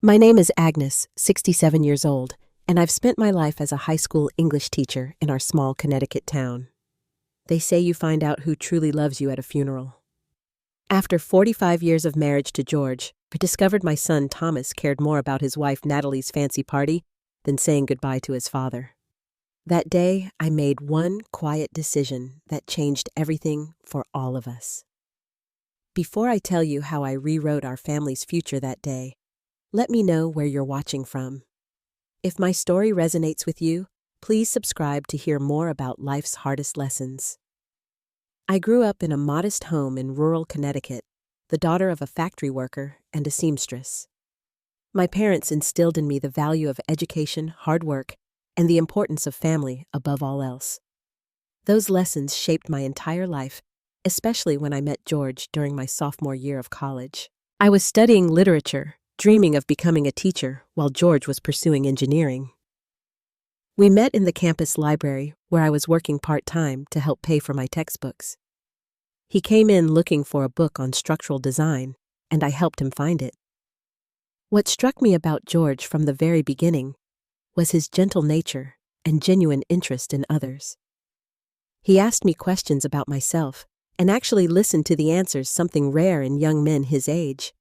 My name is Agnes, 67 years old, and I've spent my life as a high school English teacher in our small Connecticut town. They say you find out who truly loves you at a funeral. After 45 years of marriage to George, I discovered my son Thomas cared more about his wife Natalie's fancy party than saying goodbye to his father. That day, I made one quiet decision that changed everything for all of us. Before I tell you how I rewrote our family's future that day, let me know where you're watching from. If my story resonates with you, please subscribe to hear more about life's hardest lessons. I grew up in a modest home in rural Connecticut, the daughter of a factory worker and a seamstress. My parents instilled in me the value of education, hard work, and the importance of family above all else. Those lessons shaped my entire life, especially when I met George during my sophomore year of college. I was studying literature, dreaming of becoming a teacher, while George was pursuing engineering. We met in the campus library, where I was working part-time to help pay for my textbooks. He came in looking for a book on structural design, and I helped him find it. What struck me about George from the very beginning was his gentle nature and genuine interest in others. He asked me questions about myself and actually listened to the answers, something rare in young men his age.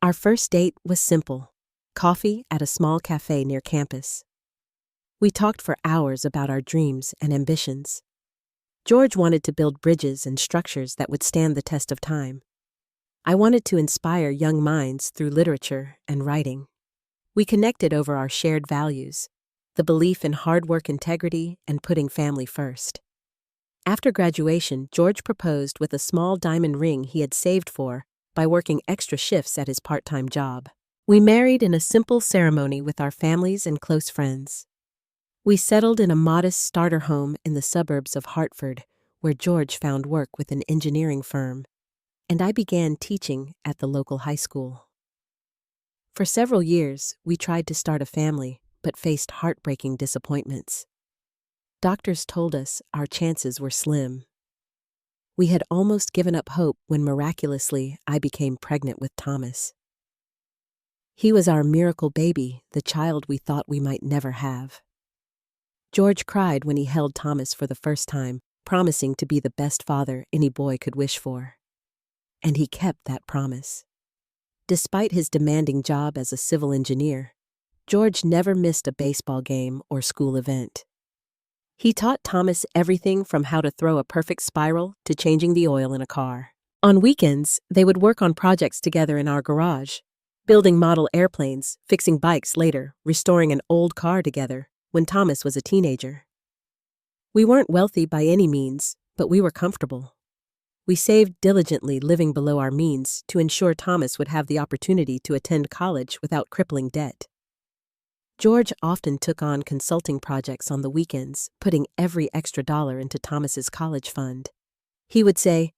Our first date was simple: coffee at a small cafe near campus. We talked for hours about our dreams and ambitions. George wanted to build bridges and structures that would stand the test of time. I wanted to inspire young minds through literature and writing. We connected over our shared values, the belief in hard work, integrity, and putting family first. After graduation, George proposed with a small diamond ring he had saved for by working extra shifts at his part-time job. We married in a simple ceremony with our families and close friends. We settled in a modest starter home in the suburbs of Hartford, where George found work with an engineering firm, and I began teaching at the local high school. For several years, we tried to start a family, but faced heartbreaking disappointments. Doctors told us our chances were slim. We had almost given up hope when miraculously I became pregnant with Thomas. He was our miracle baby, the child we thought we might never have. George cried when he held Thomas for the first time, promising to be the best father any boy could wish for. And he kept that promise. Despite his demanding job as a civil engineer, George never missed a baseball game or school event. He taught Thomas everything from how to throw a perfect spiral to changing the oil in a car. On weekends, they would work on projects together in our garage, building model airplanes, fixing bikes later, restoring an old car together when Thomas was a teenager. We weren't wealthy by any means, but we were comfortable. We saved diligently, living below our means, to ensure Thomas would have the opportunity to attend college without crippling debt. George often took on consulting projects on the weekends, putting every extra dollar into Thomas's college fund. He would say,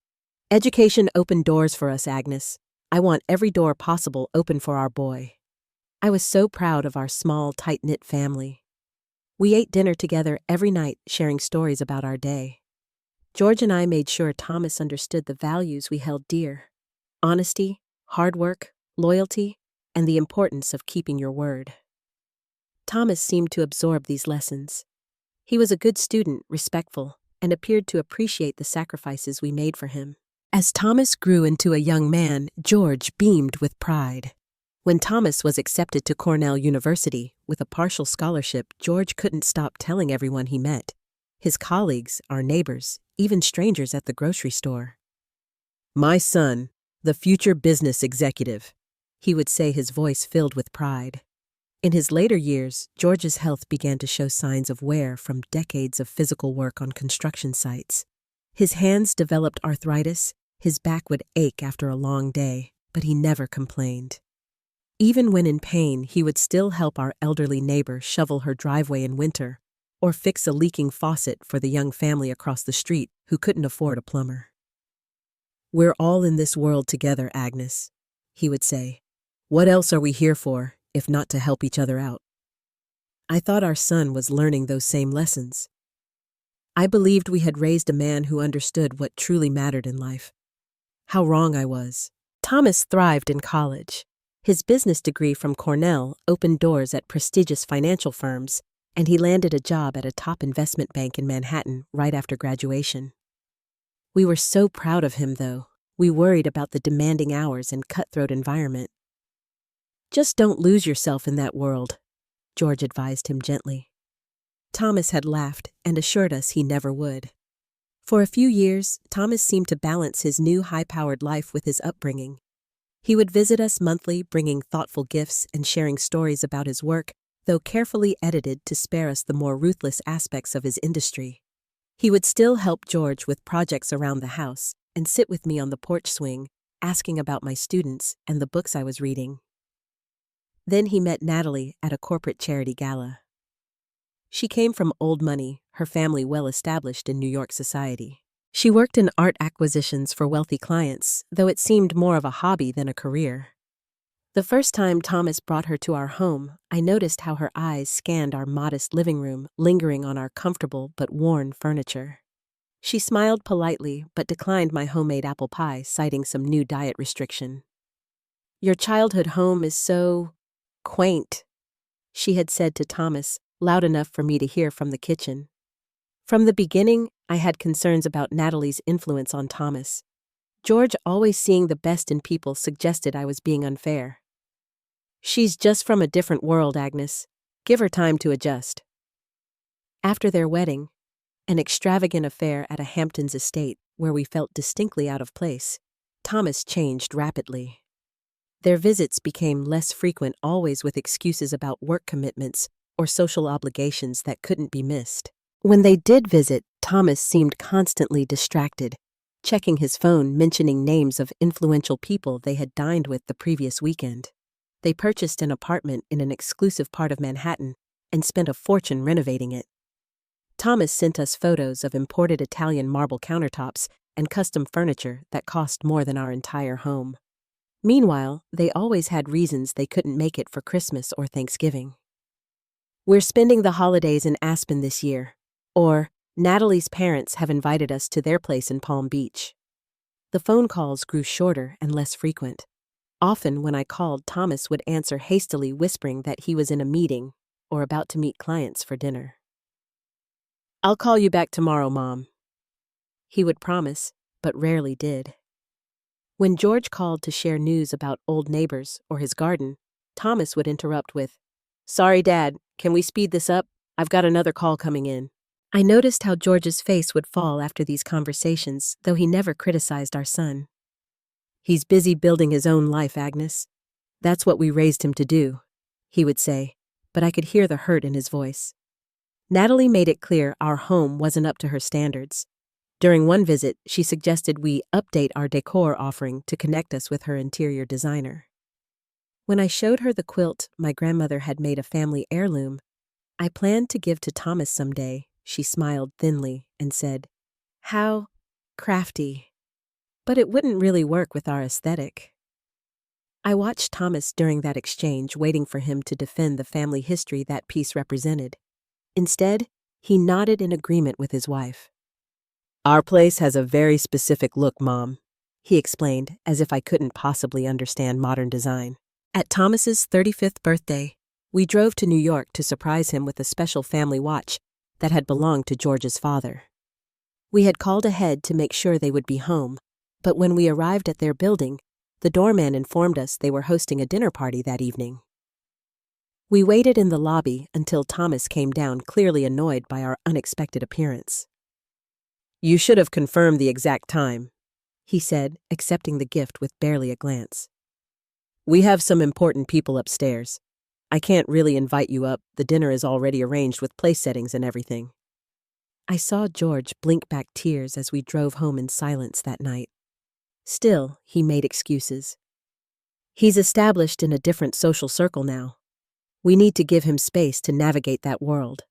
"Education opened doors for us, Agnes. I want every door possible open for our boy." I was so proud of our small, tight-knit family. We ate dinner together every night, sharing stories about our day. George and I made sure Thomas understood the values we held dear: honesty, hard work, loyalty, and the importance of keeping your word. Thomas seemed to absorb these lessons. He was a good student, respectful, and appeared to appreciate the sacrifices we made for him. As Thomas grew into a young man, George beamed with pride. When Thomas was accepted to Cornell University with a partial scholarship, George couldn't stop telling everyone he met, his colleagues, our neighbors, even strangers at the grocery store. "My son, the future business executive," he would say, his voice filled with pride. In his later years, George's health began to show signs of wear from decades of physical work on construction sites. His hands developed arthritis, his back would ache after a long day, but he never complained. Even when in pain, he would still help our elderly neighbor shovel her driveway in winter, or fix a leaking faucet for the young family across the street who couldn't afford a plumber. "We're all in this world together, Agnes," he would say. "What else are we here for, if not to help each other out?" I thought our son was learning those same lessons. I believed we had raised a man who understood what truly mattered in life. How wrong I was. Thomas thrived in college. His business degree from Cornell opened doors at prestigious financial firms, and he landed a job at a top investment bank in Manhattan right after graduation. We were so proud of him, though. We worried about the demanding hours and cutthroat environment. "Just don't lose yourself in that world," George advised him gently. Thomas had laughed and assured us he never would. For a few years, Thomas seemed to balance his new high-powered life with his upbringing. He would visit us monthly, bringing thoughtful gifts and sharing stories about his work, though carefully edited to spare us the more ruthless aspects of his industry. He would still help George with projects around the house and sit with me on the porch swing, asking about my students and the books I was reading. Then he met Natalie at a corporate charity gala. She came from old money, her family well established in New York society. She worked in art acquisitions for wealthy clients, though it seemed more of a hobby than a career. The first time Thomas brought her to our home, I noticed how her eyes scanned our modest living room, lingering on our comfortable but worn furniture. She smiled politely but declined my homemade apple pie, citing some new diet restriction. "Your childhood home is so quaint," she had said to Thomas, loud enough for me to hear from the kitchen. From the beginning, I had concerns about Natalie's influence on Thomas. George, always seeing the best in people, suggested I was being unfair. "She's just from a different world, Agnes. Give her time to adjust." After their wedding, an extravagant affair at a Hamptons estate where we felt distinctly out of place, Thomas changed rapidly. Their visits became less frequent, always with excuses about work commitments or social obligations that couldn't be missed. When they did visit, Thomas seemed constantly distracted, checking his phone, mentioning names of influential people they had dined with the previous weekend. They purchased an apartment in an exclusive part of Manhattan and spent a fortune renovating it. Thomas sent us photos of imported Italian marble countertops and custom furniture that cost more than our entire home. Meanwhile, they always had reasons they couldn't make it for Christmas or Thanksgiving. "We're spending the holidays in Aspen this year," or "Natalie's parents have invited us to their place in Palm Beach." The phone calls grew shorter and less frequent. Often when I called, Thomas would answer hastily, whispering that he was in a meeting or about to meet clients for dinner. "I'll call you back tomorrow, Mom," he would promise, but rarely did. When George called to share news about old neighbors or his garden, Thomas would interrupt with, "Sorry, Dad, can we speed this up? I've got another call coming in." I noticed how George's face would fall after these conversations, though he never criticized our son. "He's busy building his own life, Agnes. That's what we raised him to do," he would say, but I could hear the hurt in his voice. Natalie made it clear our home wasn't up to her standards. During one visit, she suggested we update our decor offering to connect us with her interior designer. When I showed her the quilt my grandmother had made a family heirloom, I planned to give to Thomas someday, she smiled thinly and said, "How crafty." But it wouldn't really work with our aesthetic. I watched Thomas during that exchange, waiting for him to defend the family history that piece represented. Instead, he nodded in agreement with his wife. "Our place has a very specific look, Mom," he explained, as if I couldn't possibly understand modern design. At Thomas's 35th birthday, we drove to New York to surprise him with a special family watch that had belonged to George's father. We had called ahead to make sure they would be home, but when we arrived at their building, the doorman informed us they were hosting a dinner party that evening. We waited in the lobby until Thomas came down, clearly annoyed by our unexpected appearance. "You should have confirmed the exact time," he said, accepting the gift with barely a glance. "We have some important people upstairs. I can't really invite you up. The dinner is already arranged with place settings and everything." I saw George blink back tears as we drove home in silence that night. Still, he made excuses. "He's established in a different social circle now. We need to give him space to navigate that world."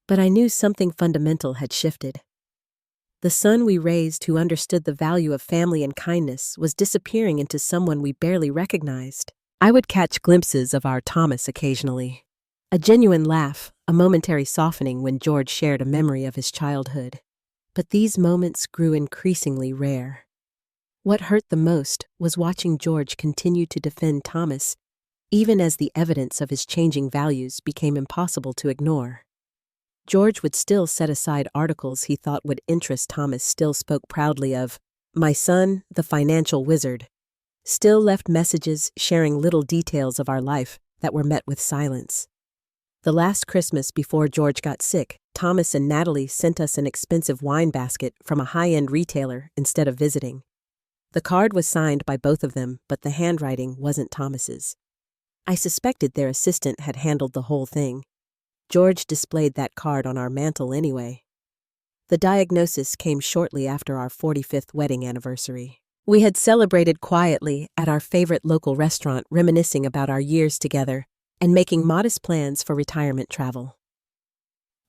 But I knew something fundamental had shifted. The son we raised, who understood the value of family and kindness, was disappearing into someone we barely recognized. I would catch glimpses of our Thomas occasionally. A genuine laugh, a momentary softening when George shared a memory of his childhood. But these moments grew increasingly rare. What hurt the most was watching George continue to defend Thomas, even as the evidence of his changing values became impossible to ignore. George would still set aside articles he thought would interest Thomas, still spoke proudly of my son, the financial wizard, still left messages sharing little details of our life that were met with silence. The last Christmas before George got sick, Thomas and Natalie sent us an expensive wine basket from a high-end retailer instead of visiting. The card was signed by both of them, but the handwriting wasn't Thomas's. I suspected their assistant had handled the whole thing. George displayed that card on our mantel anyway. The diagnosis came shortly after our 45th wedding anniversary. We had celebrated quietly at our favorite local restaurant, reminiscing about our years together and making modest plans for retirement travel.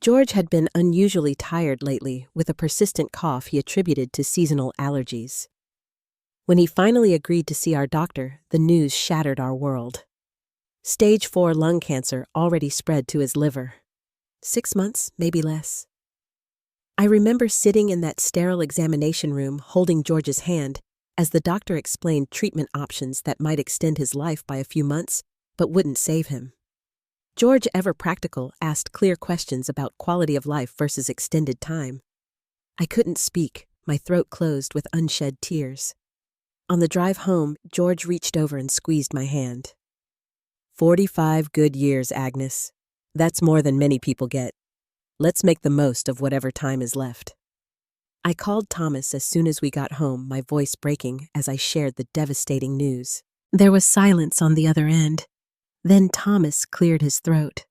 George had been unusually tired lately with a persistent cough he attributed to seasonal allergies. When he finally agreed to see our doctor, the news shattered our world. Stage 4 lung cancer already spread to his liver. 6 months, maybe less. I remember sitting in that sterile examination room holding George's hand as the doctor explained treatment options that might extend his life by a few months, but wouldn't save him. George, ever practical, asked clear questions about quality of life versus extended time. I couldn't speak, my throat closed with unshed tears. On the drive home, George reached over and squeezed my hand. 45 good years, Agnes. That's more than many people get. Let's make the most of whatever time is left. I called Thomas as soon as we got home, my voice breaking as I shared the devastating news. There was silence on the other end. Then Thomas cleared his throat.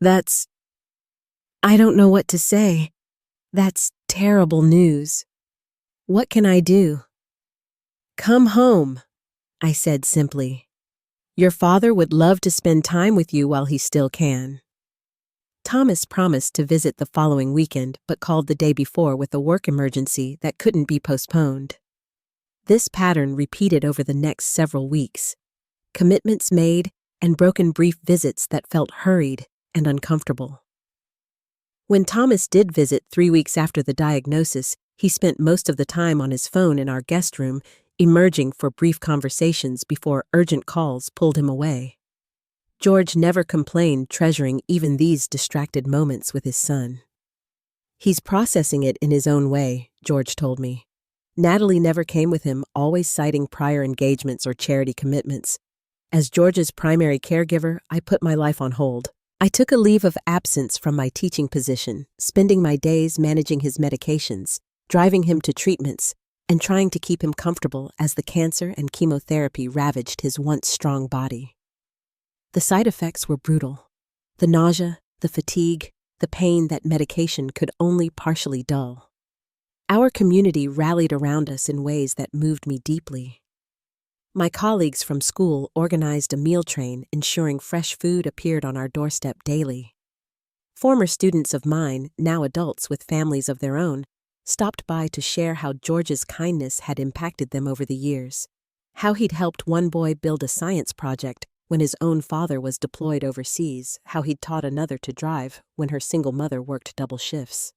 I don't know what to say. That's terrible news. What can I do? Come home, I said simply. Your father would love to spend time with you while he still can. Thomas promised to visit the following weekend, but called the day before with a work emergency that couldn't be postponed. This pattern repeated over the next several weeks. Commitments made and broken brief visits that felt hurried and uncomfortable. When Thomas did visit 3 weeks after the diagnosis, he spent most of the time on his phone in our guest room, emerging for brief conversations before urgent calls pulled him away. George never complained, treasuring even these distracted moments with his son. He's processing it in his own way, George told me. Natalie never came with him, always citing prior engagements or charity commitments. As George's primary caregiver, I put my life on hold. I took a leave of absence from my teaching position, spending my days managing his medications, driving him to treatments, and trying to keep him comfortable as the cancer and chemotherapy ravaged his once strong body. The side effects were brutal. The nausea, the fatigue, the pain that medication could only partially dull. Our community rallied around us in ways that moved me deeply. My colleagues from school organized a meal train, ensuring fresh food appeared on our doorstep daily. Former students of mine, now adults with families of their own, stopped by to share how George's kindness had impacted them over the years, how he'd helped one boy build a science project when his own father was deployed overseas, how he'd taught another to drive when her single mother worked double shifts.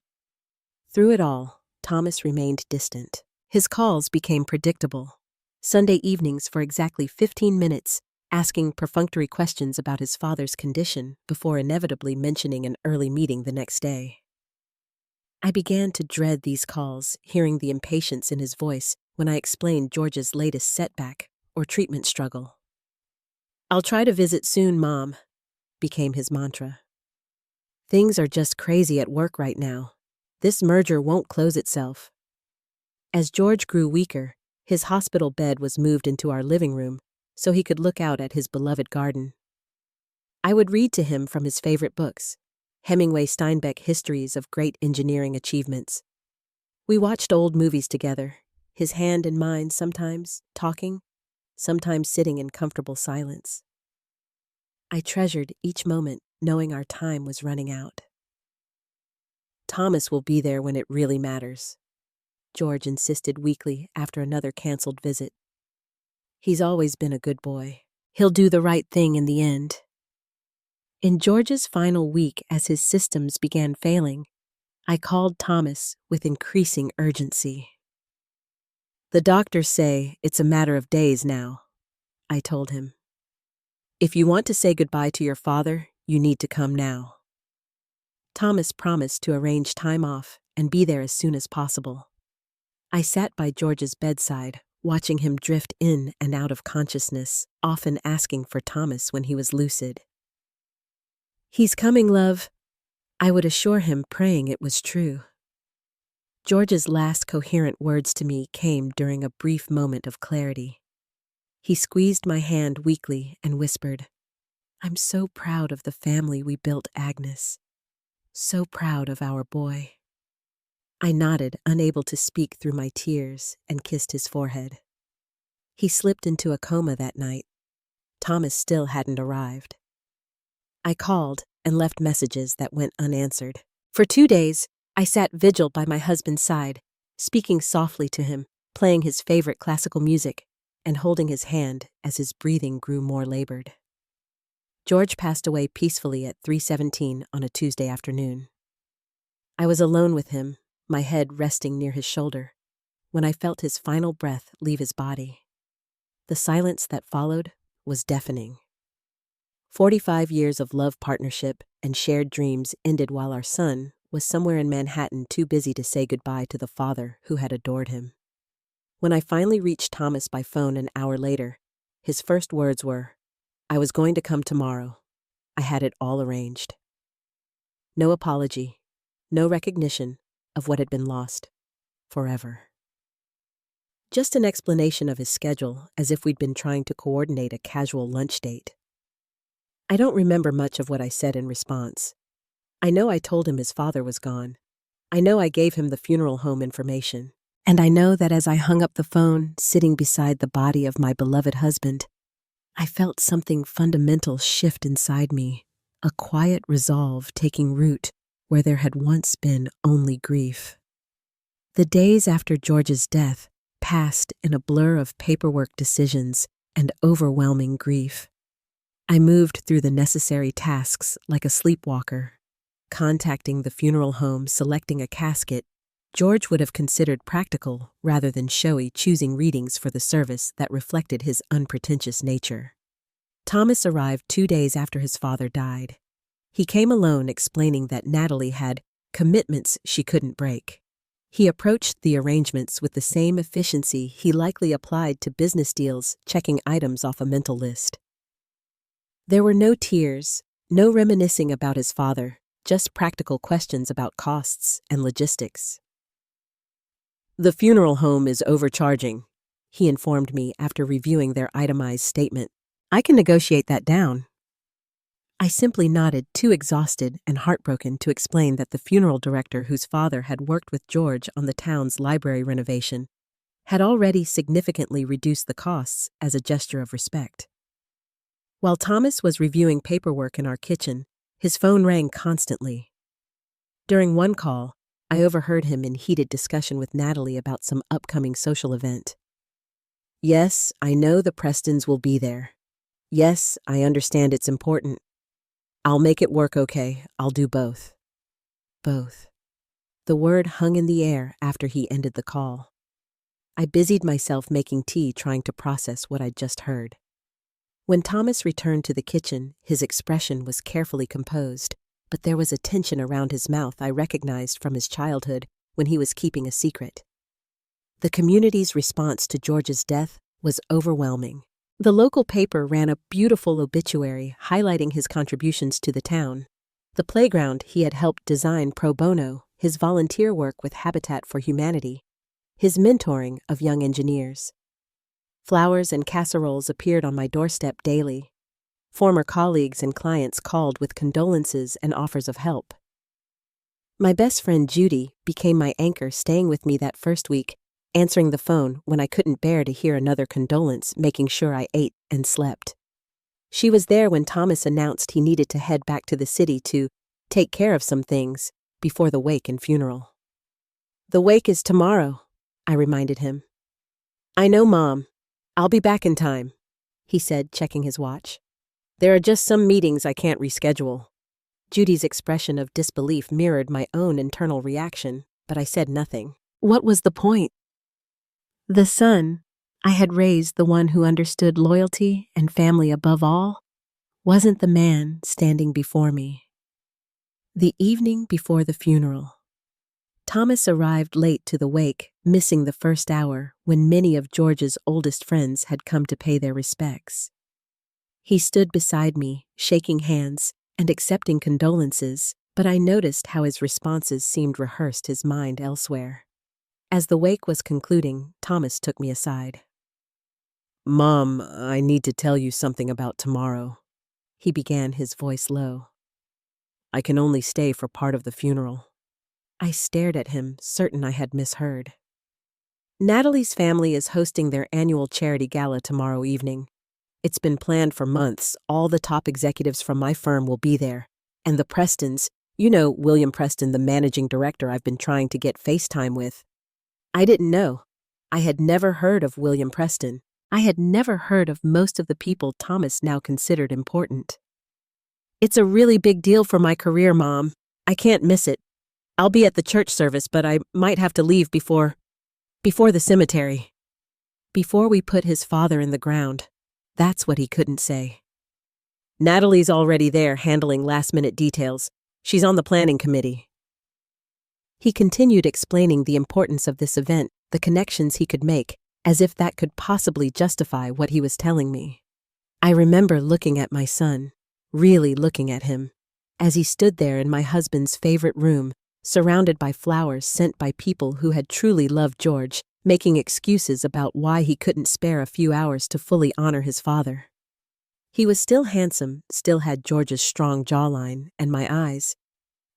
Through it all, Thomas remained distant. His calls became predictable. Sunday evenings for exactly 15 minutes, asking perfunctory questions about his father's condition before inevitably mentioning an early meeting the next day. I began to dread these calls, hearing the impatience in his voice when I explained George's latest setback or treatment struggle. "I'll try to visit soon, Mom," became his mantra. "Things are just crazy at work right now. This merger won't close itself." As George grew weaker, his hospital bed was moved into our living room so he could look out at his beloved garden. I would read to him from his favorite books, Hemingway Steinbeck histories of great engineering achievements. We watched old movies together, his hand in mine sometimes talking, sometimes sitting in comfortable silence. I treasured each moment, knowing our time was running out. "Thomas will be there when it really matters," George insisted weakly after another canceled visit. "He's always been a good boy. He'll do the right thing in the end." In George's final week, as his systems began failing, I called Thomas with increasing urgency. The doctors say it's a matter of days now, I told him. If you want to say goodbye to your father, you need to come now. Thomas promised to arrange time off and be there as soon as possible. I sat by George's bedside, watching him drift in and out of consciousness, often asking for Thomas when he was lucid. He's coming, love, I would assure him, praying it was true. George's last coherent words to me came during a brief moment of clarity. He squeezed my hand weakly and whispered, "I'm so proud of the family we built, Agnes. So proud of our boy." I nodded, unable to speak through my tears, and kissed his forehead. He slipped into a coma that night. Thomas still hadn't arrived. I called and left messages that went unanswered. For 2 days, I sat vigil by my husband's side, speaking softly to him, playing his favorite classical music, and holding his hand as his breathing grew more labored. George passed away peacefully at 3:17 on a Tuesday afternoon. I was alone with him, my head resting near his shoulder, when I felt his final breath leave his body. The silence that followed was deafening. 45 years of love partnership and shared dreams ended while our son was somewhere in Manhattan, too busy to say goodbye to the father who had adored him. When I finally reached Thomas by phone an hour later, his first words were, "I was going to come tomorrow. I had it all arranged." No apology, no recognition of what had been lost forever. Just an explanation of his schedule, as if we'd been trying to coordinate a casual lunch date. I don't remember much of what I said in response. I know I told him his father was gone. I know I gave him the funeral home information. And I know that as I hung up the phone, sitting beside the body of my beloved husband, I felt something fundamental shift inside me, a quiet resolve taking root where there had once been only grief. The days after George's death passed in a blur of paperwork decisions and overwhelming grief. I moved through the necessary tasks like a sleepwalker. Contacting the funeral home, selecting a casket, George would have considered practical rather than showy, choosing readings for the service that reflected his unpretentious nature. Thomas arrived 2 days after his father died. He came alone, explaining that Natalie had commitments she couldn't break. He approached the arrangements with the same efficiency he likely applied to business deals, checking items off a mental list. There were no tears, no reminiscing about his father, just practical questions about costs and logistics. "The funeral home is overcharging," he informed me after reviewing their itemized statement. "I can negotiate that down." I simply nodded, too exhausted and heartbroken to explain that the funeral director whose father had worked with George on the town's library renovation had already significantly reduced the costs as a gesture of respect. While Thomas was reviewing paperwork in our kitchen, his phone rang constantly. During one call, I overheard him in heated discussion with Natalie about some upcoming social event. "Yes, I know the Prestons will be there. Yes, I understand it's important. I'll make it work, okay? I'll do both." Both. The word hung in the air after he ended the call. I busied myself making tea, trying to process what I'd just heard. When Thomas returned to the kitchen, his expression was carefully composed, but there was a tension around his mouth I recognized from his childhood when he was keeping a secret. The community's response to George's death was overwhelming. The local paper ran a beautiful obituary highlighting his contributions to the town, the playground he had helped design pro bono, his volunteer work with Habitat for Humanity, his mentoring of young engineers. Flowers and casseroles appeared on my doorstep daily. Former colleagues and clients called with condolences and offers of help. My best friend Judy became my anchor, staying with me that first week, answering the phone when I couldn't bear to hear another condolence, making sure I ate and slept. She was there when Thomas announced he needed to head back to the city to take care of some things before the wake and funeral. "The wake is tomorrow," I reminded him. "I know, Mom. I'll be back in time," he said, checking his watch. "There are just some meetings I can't reschedule." Judy's expression of disbelief mirrored my own internal reaction, but I said nothing. What was the point? The son I had raised, the one who understood loyalty and family above all, wasn't the man standing before me. The evening before the funeral. Thomas arrived late to the wake, missing the first hour when many of George's oldest friends had come to pay their respects. He stood beside me, shaking hands and accepting condolences, but I noticed how his responses seemed rehearsed, his mind elsewhere. As the wake was concluding, Thomas took me aside. "Mom, I need to tell you something about tomorrow," he began, his voice low. "I can only stay for part of the funeral." I stared at him, certain I had misheard. "Natalie's family is hosting their annual charity gala tomorrow evening. It's been planned for months. All the top executives from my firm will be there. And the Prestons, you know William Preston, the managing director I've been trying to get FaceTime with." I didn't know. I had never heard of William Preston. I had never heard of most of the people Thomas now considered important. "It's a really big deal for my career, Mom. I can't miss it. I'll be at the church service, but I might have to leave before the cemetery." Before we put his father in the ground. That's what he couldn't say. "Natalie's already there handling last-minute details. She's on the planning committee." He continued explaining the importance of this event, the connections he could make, as if that could possibly justify what he was telling me. I remember looking at my son, really looking at him, as he stood there in my husband's favorite room, surrounded by flowers sent by people who had truly loved George, making excuses about why he couldn't spare a few hours to fully honor his father. He was still handsome, still had George's strong jawline and my eyes,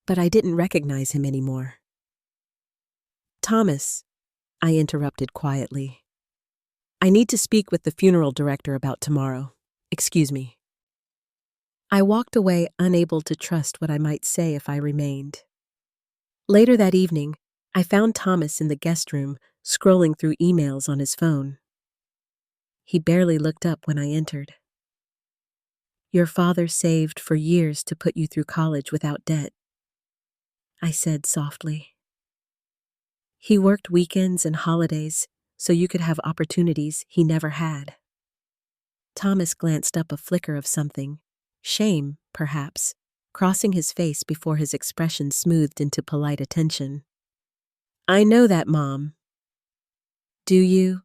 but I didn't recognize him anymore. "Thomas," I interrupted quietly. "I need to speak with the funeral director about tomorrow. Excuse me." I walked away, unable to trust what I might say if I remained. Later that evening, I found Thomas in the guest room, scrolling through emails on his phone. He barely looked up when I entered. "Your father saved for years to put you through college without debt," I said softly. "He worked weekends and holidays so you could have opportunities he never had." Thomas glanced up, a flicker of something, shame, perhaps, crossing his face before his expression smoothed into polite attention. "I know that, Mom." "Do you?"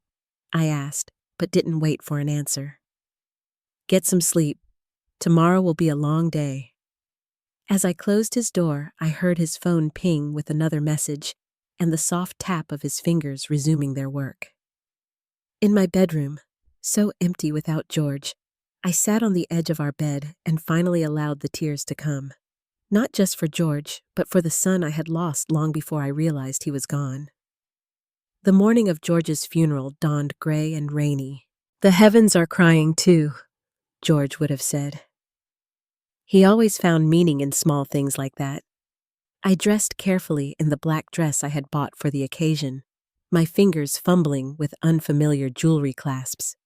I asked, but didn't wait for an answer. "Get some sleep. Tomorrow will be a long day." As I closed his door, I heard his phone ping with another message and the soft tap of his fingers resuming their work. In my bedroom, so empty without George, I sat on the edge of our bed and finally allowed the tears to come. Not just for George, but for the son I had lost long before I realized he was gone. The morning of George's funeral dawned gray and rainy. "The heavens are crying too," George would have said. He always found meaning in small things like that. I dressed carefully in the black dress I had bought for the occasion, my fingers fumbling with unfamiliar jewelry clasps.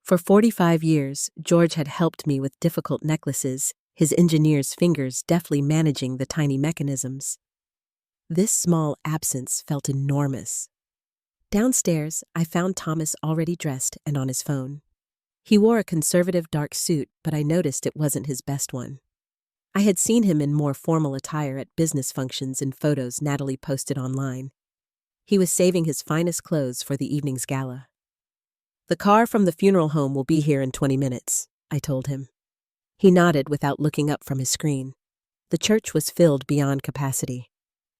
For 45 years, George had helped me with difficult necklaces, his engineer's fingers deftly managing the tiny mechanisms. This small absence felt enormous. Downstairs, I found Thomas already dressed and on his phone. He wore a conservative dark suit, but I noticed it wasn't his best one. I had seen him in more formal attire at business functions in photos Natalie posted online. He was saving his finest clothes for the evening's gala. "The car from the funeral home will be here in 20 minutes, I told him. He nodded without looking up from his screen. The church was filled beyond capacity.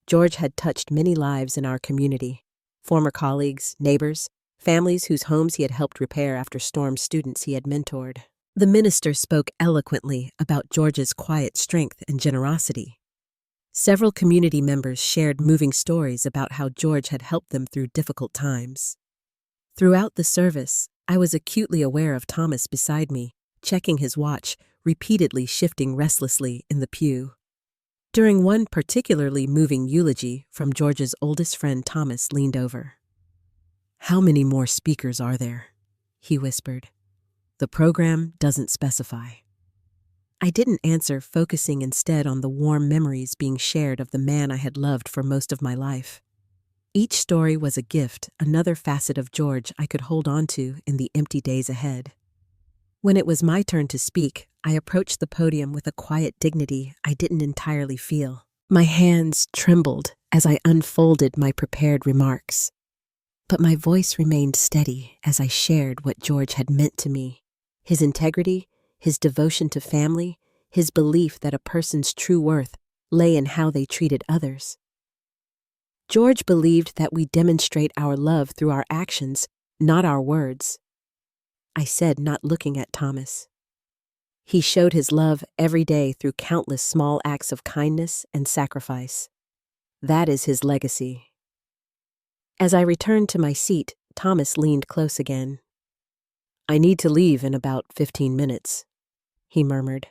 George had touched many lives in our community. Former colleagues, neighbors, families whose homes he had helped repair after storm students he had mentored. The minister spoke eloquently about George's quiet strength and generosity. Several community members shared moving stories about how George had helped them through difficult times. Throughout the service, I was acutely aware of Thomas beside me, checking his watch, repeatedly shifting restlessly in the pew. During one particularly moving eulogy from George's oldest friend, Thomas leaned over. "How many more speakers are there?" he whispered. "The program doesn't specify." I didn't answer, focusing instead on the warm memories being shared of the man I had loved for most of my life. Each story was a gift, another facet of George I could hold on to in the empty days ahead. When it was my turn to speak, I approached the podium with a quiet dignity I didn't entirely feel. My hands trembled as I unfolded my prepared remarks. But my voice remained steady as I shared what George had meant to me. His integrity, his devotion to family, his belief that a person's true worth lay in how they treated others. George believed that we demonstrate our love through our actions, not our words. I said, not looking at Thomas. He showed his love every day through countless small acts of kindness and sacrifice. That is his legacy. As I returned to my seat, Thomas leaned close again. "I need to leave in about 15 minutes, he murmured.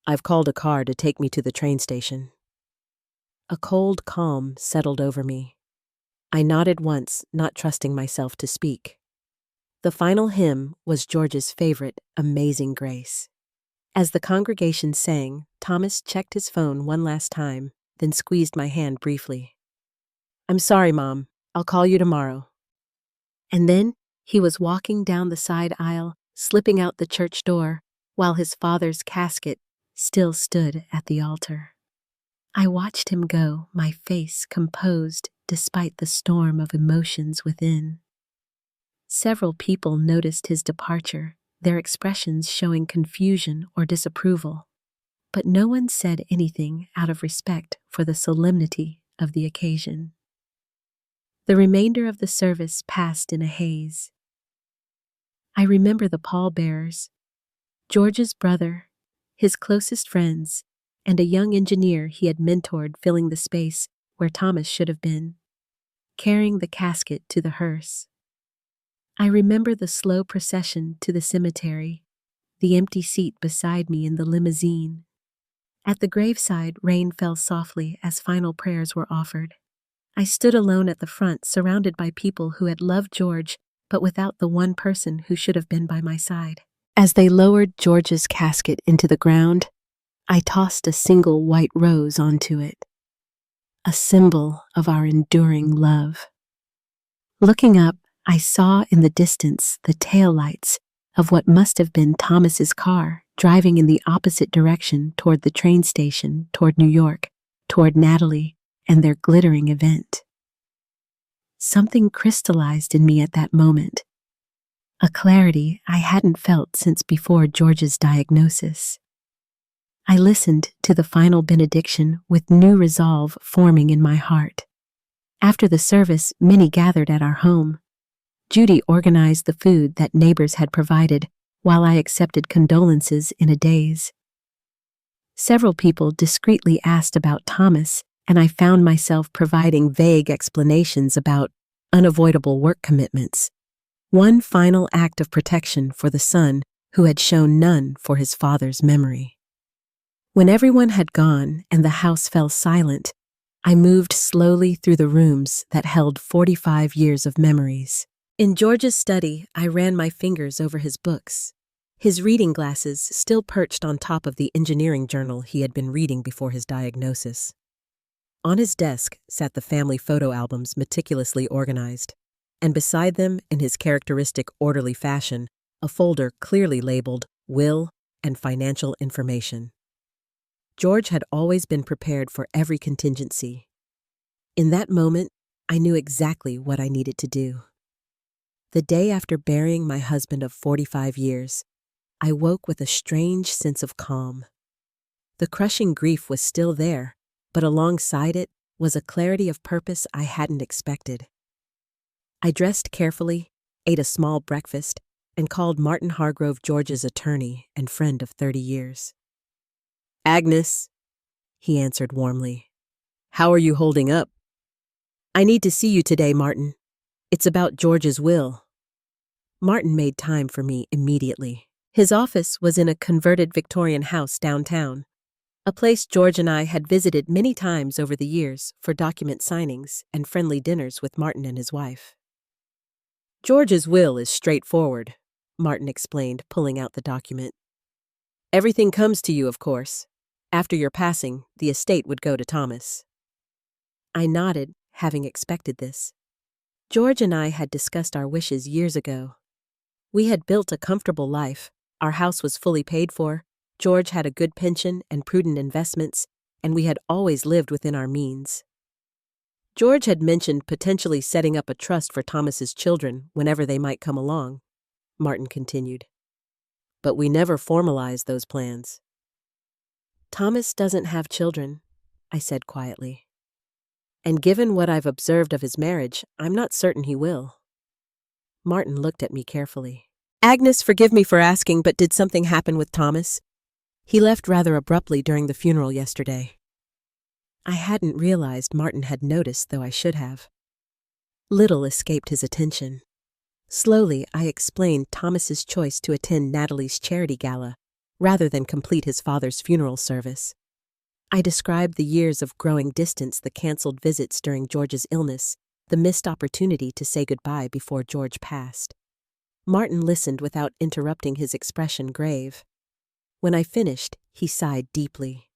"I've called a car to take me to the train station." A cold calm settled over me. I nodded once, not trusting myself to speak. The final hymn was George's favorite, Amazing Grace. As the congregation sang, Thomas checked his phone one last time, then squeezed my hand briefly. "I'm sorry, Mom. I'll call you tomorrow." And then he was walking down the side aisle, slipping out the church door, while his father's casket still stood at the altar. I watched him go, my face composed despite the storm of emotions within. Several people noticed his departure, their expressions showing confusion or disapproval, but no one said anything out of respect for the solemnity of the occasion. The remainder of the service passed in a haze. I remember the pallbearers, George's brother, his closest friends, and a young engineer he had mentored filling the space where Thomas should have been, carrying the casket to the hearse. I remember the slow procession to the cemetery, the empty seat beside me in the limousine. At the graveside, rain fell softly as final prayers were offered. I stood alone at the front, surrounded by people who had loved George, but without the one person who should have been by my side. As they lowered George's casket into the ground, I tossed a single white rose onto it, a symbol of our enduring love. Looking up, I saw in the distance the taillights of what must have been Thomas's car driving in the opposite direction toward the train station, toward New York, toward Natalie and their glittering event. Something crystallized in me at that moment, a clarity I hadn't felt since before George's diagnosis. I listened to the final benediction with new resolve forming in my heart. After the service, many gathered at our home. Judy organized the food that neighbors had provided, while I accepted condolences in a daze. Several people discreetly asked about Thomas, and I found myself providing vague explanations about unavoidable work commitments. One final act of protection for the son who had shown none for his father's memory. When everyone had gone and the house fell silent, I moved slowly through the rooms that held 45 years of memories. In George's study, I ran my fingers over his books. His reading glasses still perched on top of the engineering journal he had been reading before his diagnosis. On his desk sat the family photo albums meticulously organized, and beside them, in his characteristic orderly fashion, a folder clearly labeled Will and Financial Information. George had always been prepared for every contingency. In that moment, I knew exactly what I needed to do. The day after burying my husband of 45 years, I woke with a strange sense of calm. The crushing grief was still there, but alongside it was a clarity of purpose I hadn't expected. I dressed carefully, ate a small breakfast, and called Martin Hargrove, George's attorney and friend of 30 years. "Agnes," he answered warmly. "How are you holding up?" "I need to see you today, Martin. It's about George's will." Martin made time for me immediately. His office was in a converted Victorian house downtown, a place George and I had visited many times over the years for document signings and friendly dinners with Martin and his wife. "George's will is straightforward," Martin explained, pulling out the document. "Everything comes to you, of course. After your passing, the estate would go to Thomas." I nodded, having expected this. George and I had discussed our wishes years ago. We had built a comfortable life, our house was fully paid for, George had a good pension and prudent investments, and we had always lived within our means. George had mentioned potentially setting up a trust for Thomas's children whenever they might come along, Martin continued. But we never formalized those plans. Thomas doesn't have children, I said quietly. And given what I've observed of his marriage, I'm not certain he will. Martin looked at me carefully. Agnes, forgive me for asking, but did something happen with Thomas? He left rather abruptly during the funeral yesterday. I hadn't realized Martin had noticed, though I should have. Little escaped his attention. Slowly, I explained Thomas's choice to attend Natalie's charity gala, rather than complete his father's funeral service. I described the years of growing distance, the canceled visits during George's illness, the missed opportunity to say goodbye before George passed. Martin listened without interrupting, his expression grave. When I finished, he sighed deeply.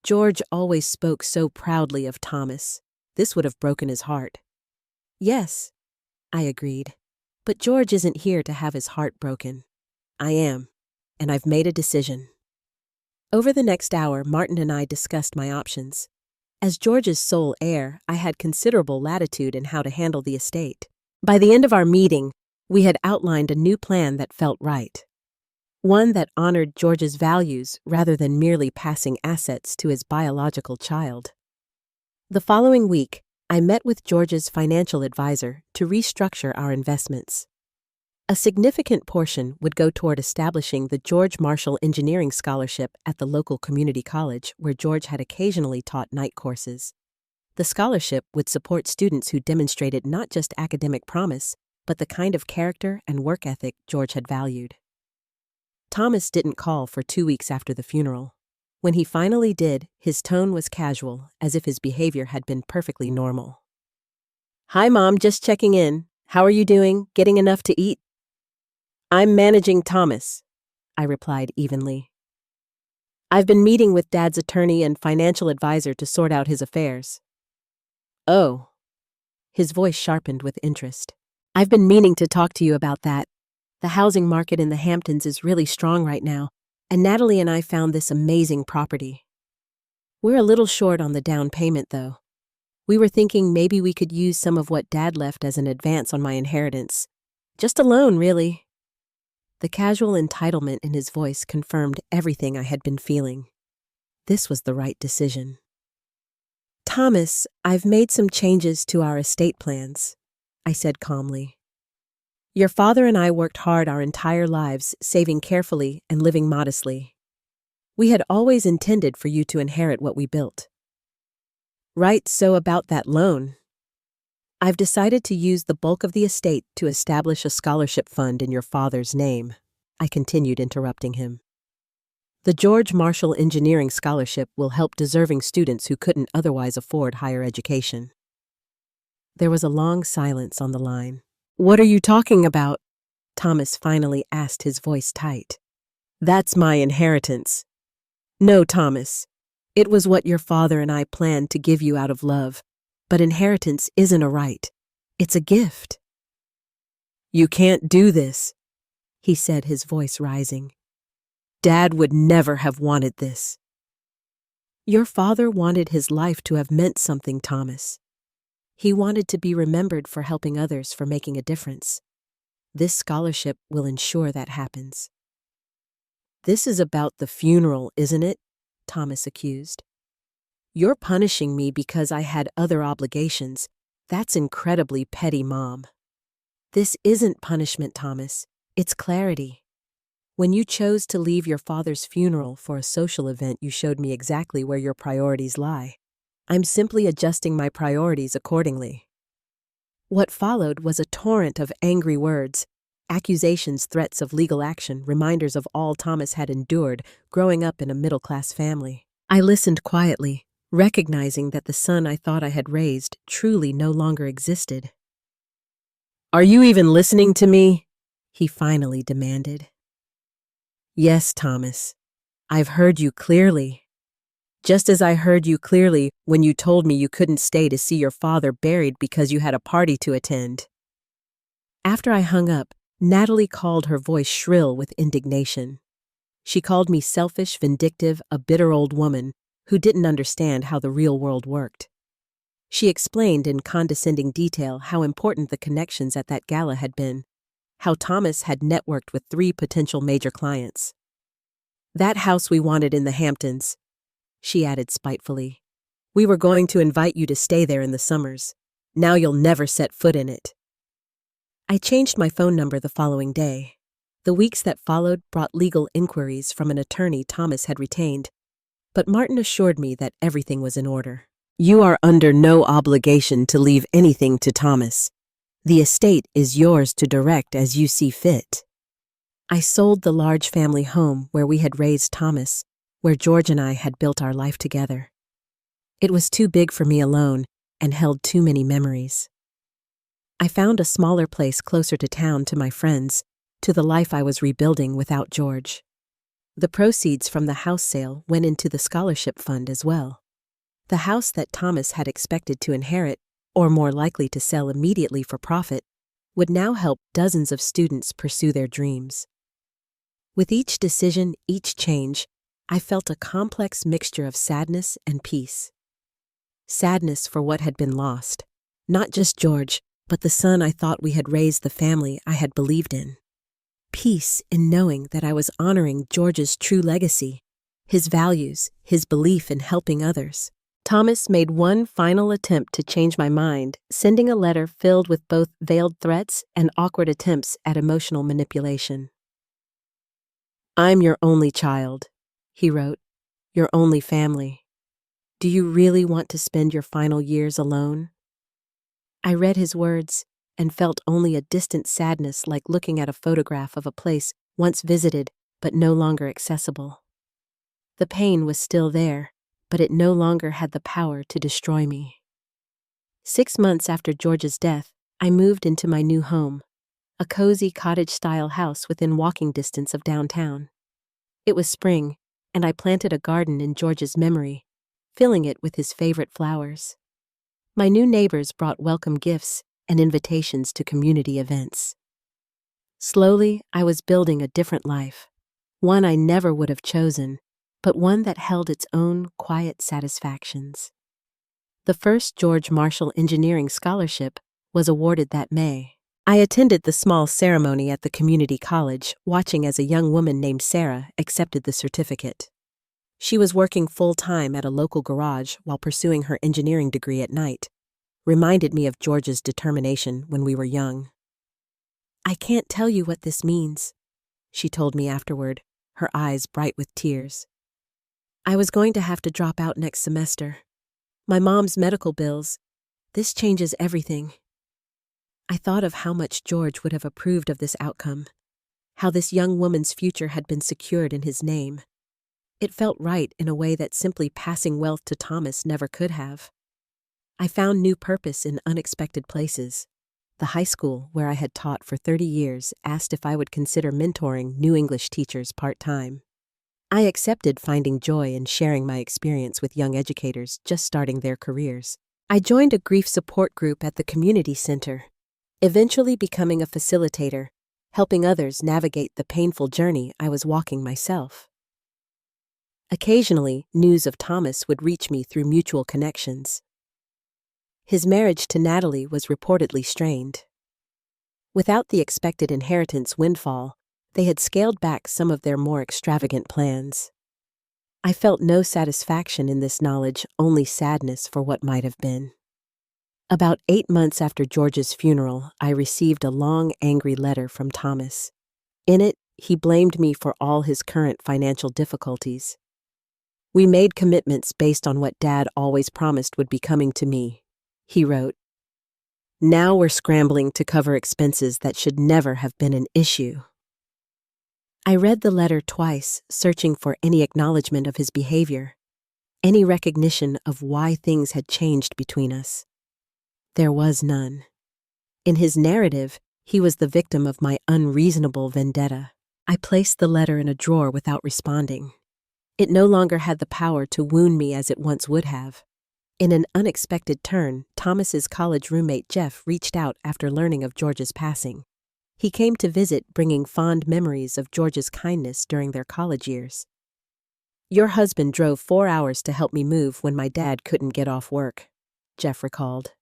George always spoke so proudly of Thomas. This would have broken his heart. Yes, I agreed. But George isn't here to have his heart broken. I am, and I've made a decision. Over the next hour, Martin and I discussed my options. As George's sole heir, I had considerable latitude in how to handle the estate. By the end of our meeting, we had outlined a new plan that felt right. One that honored George's values rather than merely passing assets to his biological child. The following week, I met with George's financial advisor to restructure our investments. A significant portion would go toward establishing the George Marshall Engineering Scholarship at the local community college where George had occasionally taught night courses. The scholarship would support students who demonstrated not just academic promise, but the kind of character and work ethic George had valued. Thomas didn't call for 2 weeks after the funeral. When he finally did, his tone was casual, as if his behavior had been perfectly normal. "Hi, Mom, just checking in. How are you doing? Getting enough to eat?" "I'm managing Thomas," I replied evenly. "I've been meeting with Dad's attorney and financial advisor to sort out his affairs." "Oh." His voice sharpened with interest. "I've been meaning to talk to you about that. The housing market in the Hamptons is really strong right now, and Natalie and I found this amazing property. We're a little short on the down payment, though. We were thinking maybe we could use some of what Dad left as an advance on my inheritance. Just a loan, really." The casual entitlement in his voice confirmed everything I had been feeling. This was the right decision. "Thomas, I've made some changes to our estate plans," I said calmly. "Your father and I worked hard our entire lives, saving carefully and living modestly. We had always intended for you to inherit what we built." "Right, so about that loan. I've decided to use the bulk of the estate to establish a scholarship fund in your father's name," I continued, interrupting him. "The George Marshall Engineering Scholarship will help deserving students who couldn't otherwise afford higher education." There was a long silence on the line. "What are you talking about?" Thomas finally asked, his voice tight. "That's my inheritance." "No, Thomas. It was what your father and I planned to give you out of love. But inheritance isn't a right. It's a gift." "You can't do this," he said, his voice rising. "Dad would never have wanted this." "Your father wanted his life to have meant something, Thomas. He wanted to be remembered for helping others, for making a difference. This scholarship will ensure that happens." "This is about the funeral, isn't it?" Thomas accused. "You're punishing me because I had other obligations. That's incredibly petty, Mom." "This isn't punishment, Thomas. It's clarity. When you chose to leave your father's funeral for a social event, you showed me exactly where your priorities lie. I'm simply adjusting my priorities accordingly." What followed was a torrent of angry words, accusations, threats of legal action, reminders of all Thomas had endured growing up in a middle-class family. I listened quietly, recognizing that the son I thought I had raised truly no longer existed. "Are you even listening to me?" he finally demanded. "Yes, Thomas. I've heard you clearly." just as I heard you clearly when you told me you couldn't stay to see your father buried because you had a party to attend." After I hung up, Natalie called, her voice shrill with indignation. She called me selfish, vindictive, a bitter old woman who didn't understand how the real world worked. She explained in condescending detail how important the connections at that gala had been, how Thomas had networked with 3 potential major clients. "That house we wanted in the Hamptons," she added spitefully. "We were going to invite you to stay there in the summers. Now you'll never set foot in it." I changed my phone number the following day. The weeks that followed brought legal inquiries from an attorney Thomas had retained, but Martin assured me that everything was in order. "You are under no obligation to leave anything to Thomas. The estate is yours to direct as you see fit." I sold the large family home where we had raised Thomas, where George and I had built our life together. It was too big for me alone and held too many memories. I found a smaller place closer to town, to my friends, to the life I was rebuilding without George. The proceeds from the house sale went into the scholarship fund as well. The house that Thomas had expected to inherit, or more likely to sell immediately for profit, would now help dozens of students pursue their dreams. With each decision, each change, I felt a complex mixture of sadness and peace. Sadness for what had been lost, not just George, but the son I thought we had raised, the family I had believed in. Peace in knowing that I was honoring George's true legacy, his values, his belief in helping others. Thomas made one final attempt to change my mind, sending a letter filled with both veiled threats and awkward attempts at emotional manipulation. "I'm your only child," he wrote, "your only family. Do you really want to spend your final years alone?" I read his words and felt only a distant sadness, like looking at a photograph of a place once visited but no longer accessible. The pain was still there, but it no longer had the power to destroy me. 6 months after George's death, I moved into my new home, a cozy cottage-style house within walking distance of downtown. It was spring, and I planted a garden in George's memory, filling it with his favorite flowers. My new neighbors brought welcome gifts and invitations to community events. Slowly, I was building a different life, one I never would have chosen, but one that held its own quiet satisfactions. The first George Marshall Engineering Scholarship was awarded that May. I attended the small ceremony at the community college, watching as a young woman named Sarah accepted the certificate. She was working full-time at a local garage while pursuing her engineering degree at night. Reminded me of George's determination when we were young. "I can't tell you what this means," she told me afterward, her eyes bright with tears. "I was going to have to drop out next semester. My mom's medical bills. This changes everything." I thought of how much George would have approved of this outcome, how this young woman's future had been secured in his name. It felt right in a way that simply passing wealth to Thomas never could have. I found new purpose in unexpected places. The high school where I had taught for 30 years asked if I would consider mentoring new English teachers part-time. I accepted, finding joy in sharing my experience with young educators just starting their careers. I joined a grief support group at the community center, eventually becoming a facilitator, helping others navigate the painful journey I was walking myself. Occasionally, news of Thomas would reach me through mutual connections. His marriage to Natalie was reportedly strained. Without the expected inheritance windfall, they had scaled back some of their more extravagant plans. I felt no satisfaction in this knowledge, only sadness for what might have been. About 8 months after George's funeral, I received a long, angry letter from Thomas. In it, he blamed me for all his current financial difficulties. "We made commitments based on what Dad always promised would be coming to me," he wrote. "Now we're scrambling to cover expenses that should never have been an issue." I read the letter twice, searching for any acknowledgement of his behavior, any recognition of why things had changed between us. There was none. In his narrative, he was the victim of my unreasonable vendetta. I placed the letter in a drawer without responding. It no longer had the power to wound me as it once would have. In an unexpected turn, Thomas's college roommate Jeff reached out after learning of George's passing. He came to visit, bringing fond memories of George's kindness during their college years. "Your husband drove 4 hours to help me move when my dad couldn't get off work," Jeff recalled.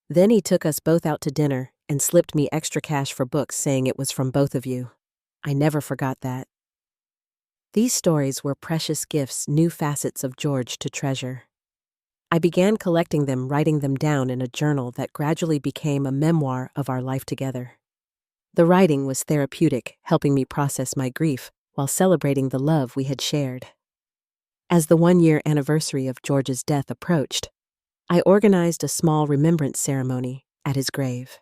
"Then he took us both out to dinner and slipped me extra cash for books, saying it was from both of you. I never forgot that." These stories were precious gifts, new facets of George to treasure. I began collecting them, writing them down in a journal that gradually became a memoir of our life together. The writing was therapeutic, helping me process my grief while celebrating the love we had shared. As the 1-year anniversary of George's death approached, I organized a small remembrance ceremony at his grave.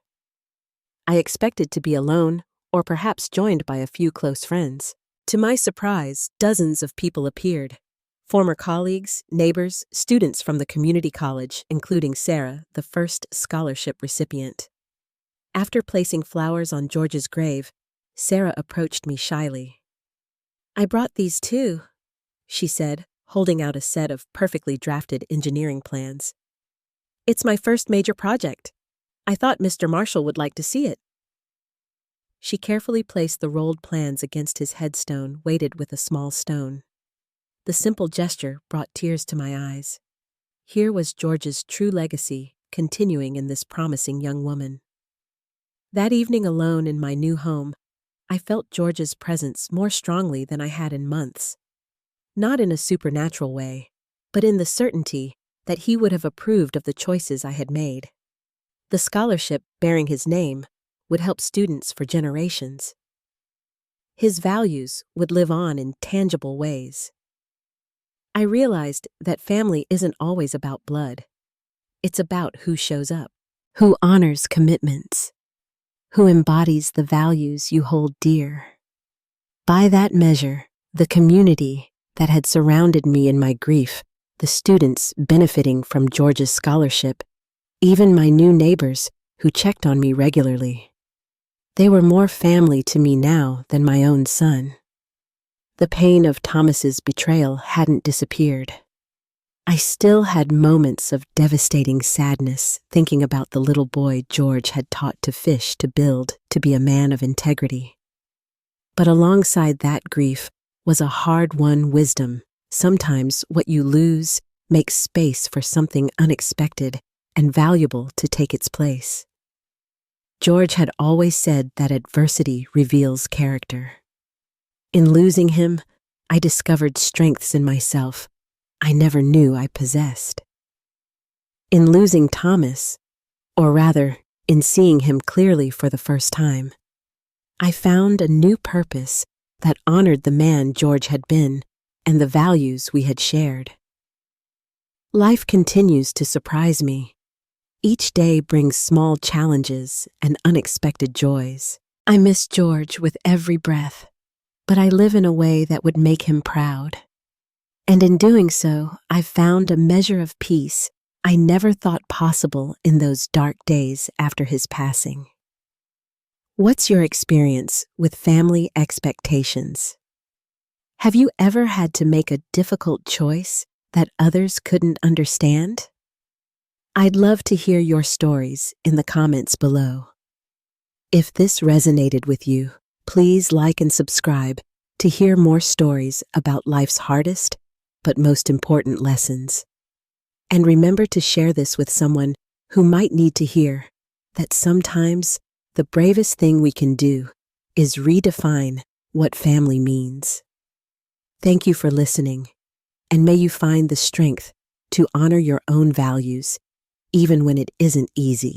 I expected to be alone, or perhaps joined by a few close friends. To my surprise, dozens of people appeared. Former colleagues, neighbors, students from the community college, including Sarah, the first scholarship recipient. After placing flowers on George's grave, Sarah approached me shyly. "I brought these too," she said, holding out a set of perfectly drafted engineering plans. "It's my first major project. I thought Mr. Marshall would like to see it." She carefully placed the rolled plans against his headstone, weighted with a small stone. The simple gesture brought tears to my eyes. Here was George's true legacy, continuing in this promising young woman. That evening alone in my new home, I felt George's presence more strongly than I had in months. Not in a supernatural way, but in the certainty that he would have approved of the choices I had made. The scholarship bearing his name would help students for generations. His values would live on in tangible ways. I realized that family isn't always about blood. It's about who shows up, who honors commitments, who embodies the values you hold dear. By that measure, the community that had surrounded me in my grief, the students benefiting from George's scholarship, even my new neighbors who checked on me regularly. They were more family to me now than my own son. The pain of Thomas's betrayal hadn't disappeared. I still had moments of devastating sadness thinking about the little boy George had taught to fish, to build, to be a man of integrity. But alongside that grief was a hard-won wisdom. Sometimes what you lose makes space for something unexpected and valuable to take its place. George had always said that adversity reveals character. In losing him, I discovered strengths in myself I never knew I possessed. In losing Thomas, or rather, in seeing him clearly for the first time, I found a new purpose that honored the man George had been and the values we had shared. Life continues to surprise me. Each day brings small challenges and unexpected joys. I miss George with every breath, but I live in a way that would make him proud. And in doing so, I've found a measure of peace I never thought possible in those dark days after his passing. What's your experience with family expectations? Have you ever had to make a difficult choice that others couldn't understand? I'd love to hear your stories in the comments below. If this resonated with you, please like and subscribe to hear more stories about life's hardest but most important lessons. And remember to share this with someone who might need to hear that sometimes the bravest thing we can do is redefine what family means. Thank you for listening, and may you find the strength to honor your own values, even when it isn't easy.